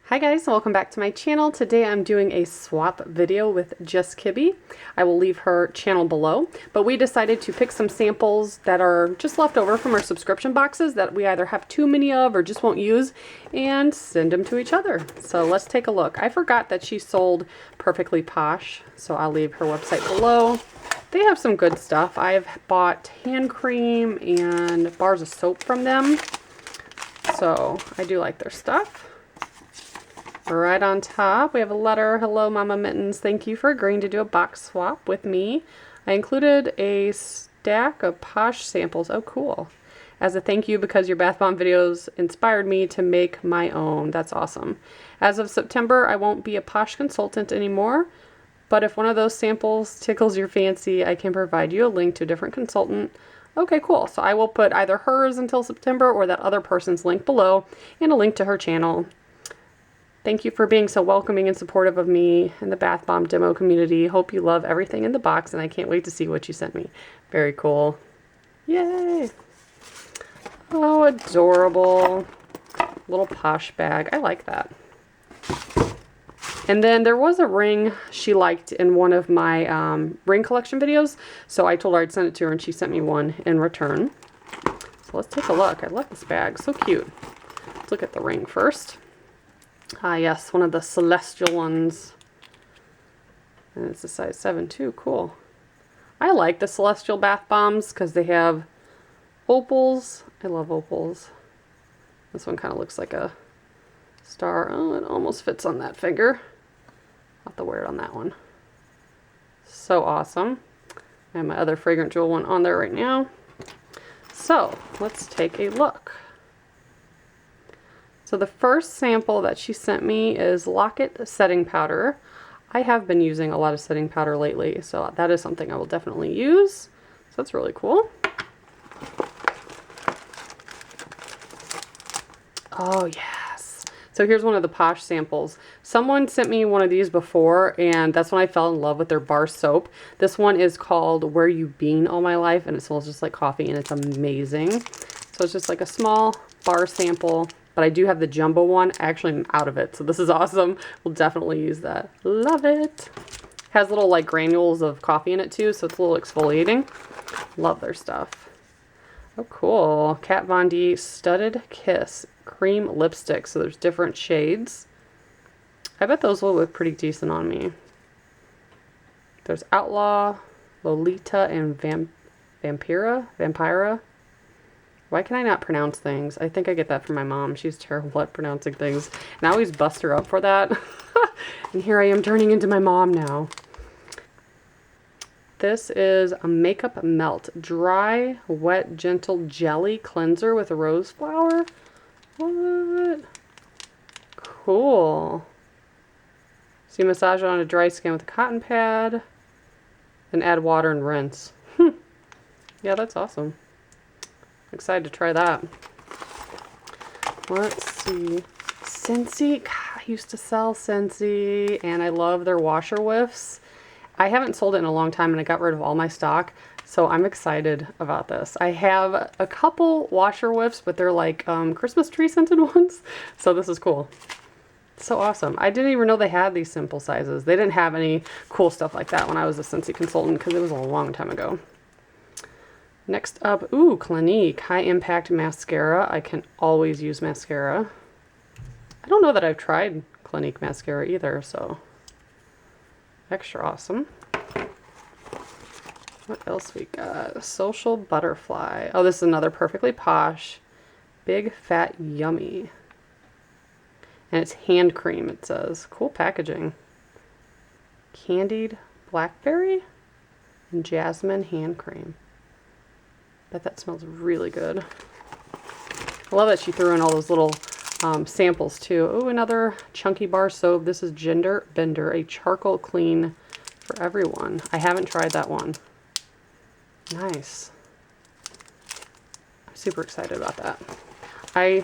Hi guys, welcome back to my channel. Today I'm doing a swap video with Just Kibby. I will leave her channel below, but we decided to pick some samples that are just left over from our subscription boxes that we either have too many of or just won't use and send them to each other. So let's take a look. I forgot that she sold Perfectly Posh, so I'll leave her website below. They have some good stuff. I've bought hand cream and bars of soap from them, so I do like their stuff. Right on top, we have a letter. Hello, Mama Mittens. Thank you for agreeing to do a box swap with me. I included a stack of Posh samples. Oh, cool. As a thank you because your bath bomb videos inspired me to make my own. That's awesome. As of September, I won't be a Posh consultant anymore, but if one of those samples tickles your fancy, I can provide you a link to a different consultant. Okay, cool. So I will put either hers until September or that other person's link below and a link to her channel. Thank you for being so welcoming and supportive of me and the bath bomb demo community. Hope you love everything in the box, and I can't wait to see what you sent me. Very cool. Yay! Oh, adorable. Little Posh bag. I like that. And then there was a ring she liked in one of my ring collection videos, so I told her I'd send it to her, and she sent me one in return. So let's take a look. I love this bag. So cute. Let's look at the ring first. Ah, yes, one of the celestial ones. And it's a size 7 too. Cool. I like the celestial bath bombs because they have opals. I love opals. This one kind of looks like a star. Oh, it almost fits on that finger. I'll have to wear it on that one. So awesome. I have my other fragrant jewel one on there right now. So let's take a look. So the first sample that she sent me is Locket setting powder. I have been using a lot of setting powder lately, so that is something I will definitely use. So that's really cool. Oh yes. So here's one of the Posh samples. Someone sent me one of these before, and that's when I fell in love with their bar soap. This one is called Where You Been All My Life, and it smells just like coffee, and it's amazing. So it's just like a small bar sample. But I do have the jumbo one. Actually, I'm out of it, so this is awesome. We'll definitely use that. Love it. Has little like granules of coffee in it too, so it's a little exfoliating. Love their stuff. Oh, cool. Kat Von D Studded Kiss Cream Lipstick. So there's different shades. I bet those will look pretty decent on me. There's Outlaw, Lolita, and Vampira. Why can I not pronounce things? I think I get that from my mom. She's terrible at pronouncing things. And I always bust her up for that. And here I am turning into my mom now. This is a Makeup Melt Dry, Wet, Gentle Jelly Cleanser with a rose flower. What? Cool. So you massage it on a dry skin with a cotton pad. Then add water and rinse. Yeah, that's awesome. Excited to try that. Let's see. Scentsy. God, I used to sell Scentsy, and I love their washer whiffs. I haven't sold it in a long time, and I got rid of all my stock, so I'm excited about this. I have a couple washer whiffs, but they're like Christmas tree scented ones, so this is cool. So awesome. I didn't even know they had these simple sizes. They didn't have any cool stuff like that when I was a Scentsy consultant because it was a long time ago. Next up, ooh, Clinique High Impact Mascara. I can always use mascara. I don't know that I've tried Clinique mascara either, so extra awesome. What else we got? Social Butterfly. Oh, this is another Perfectly Posh. Big Fat Yummy. And it's hand cream, it says. Cool packaging. Candied Blackberry and Jasmine hand cream. Bet that smells really good. I love that she threw in all those little samples too. Oh, another chunky bar soap. This is Gender Bender, a charcoal clean for everyone. I haven't tried that one. Nice. I'm super excited about that. I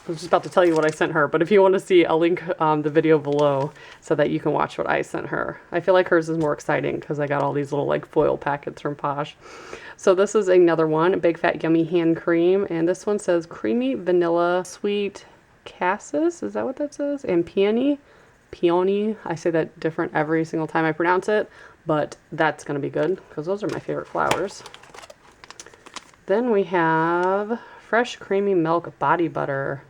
was just about to tell you what I sent her, but if you want to see, I'll link the video below so that you can watch what I sent her. I feel like hers is more exciting because I got all these little like foil packets from Posh. So this is another one, Big Fat Yummy Hand Cream, and this one says Creamy Vanilla Sweet cassis, is that what that says? And peony. Peony. I say that different every single time I pronounce it, but that's going to be good because those are my favorite flowers. Then we have fresh creamy milk body butter.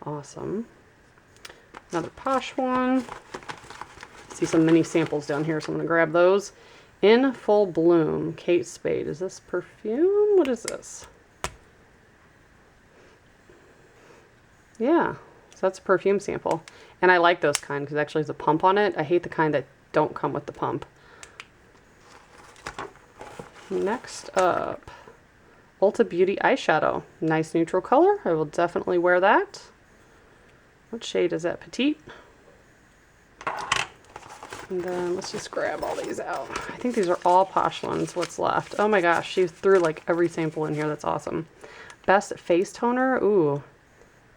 Awesome. Another Posh one. See some mini samples down here, so I'm going to grab those. In Full Bloom, Kate Spade. Is this perfume? What is this? Yeah, so that's a perfume sample. And I like those kind because actually there's a pump on it. I hate the kind that don't come with the pump. Next up, Ulta Beauty eyeshadow. Nice neutral color. I will definitely wear that. What shade is that? Petite? And then let's just grab all these out. I think these are all Posh ones, what's left. Oh my gosh, she threw like every sample in here. That's awesome. Best face toner. Ooh,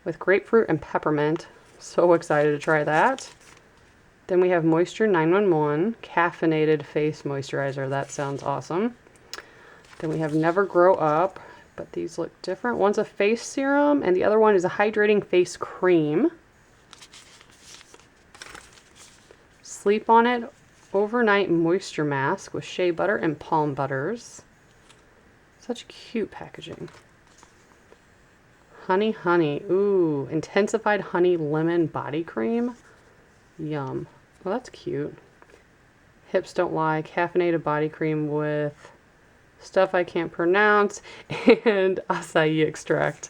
with grapefruit and peppermint. So excited to try that. Then we have Moisture 911 caffeinated face moisturizer. That sounds awesome. Then we have Never Grow Up, but these look different. One's a face serum and the other one is a hydrating face cream. Sleep On It overnight moisture mask with shea butter and palm butters. Such cute packaging. Honey Honey. Ooh, intensified honey lemon body cream. Yum. Well, that's cute. Hips Don't Lie caffeinated body cream with stuff I can't pronounce and acai extract.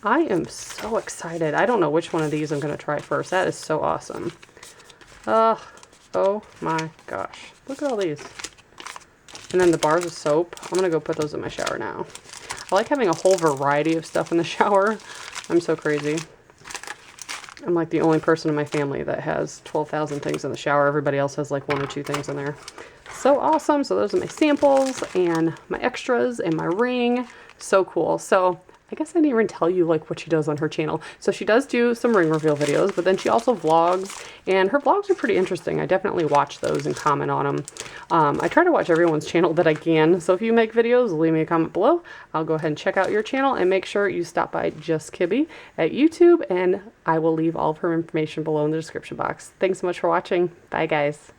I am so excited. I don't know which one of these I'm going to try first. That is so awesome. Oh my gosh. Look at all these. And then the bars of soap. I'm going to go put those in my shower now. I like having a whole variety of stuff in the shower. I'm so crazy. I'm like the only person in my family that has 12,000 things in the shower. Everybody else has like 1 or 2 things in there. So awesome. So those are my samples and my extras and my ring. So cool. So I guess I didn't even tell you like what she does on her channel. So she does do some ring reveal videos, but then she also vlogs, and her vlogs are pretty interesting. I definitely watch those and comment on them. I try to watch everyone's channel that I can. So if you make videos, leave me a comment below. I'll go ahead and check out your channel and make sure you stop by Just Kibby at YouTube, and I will leave all of her information below in the description box. Thanks so much for watching. Bye guys.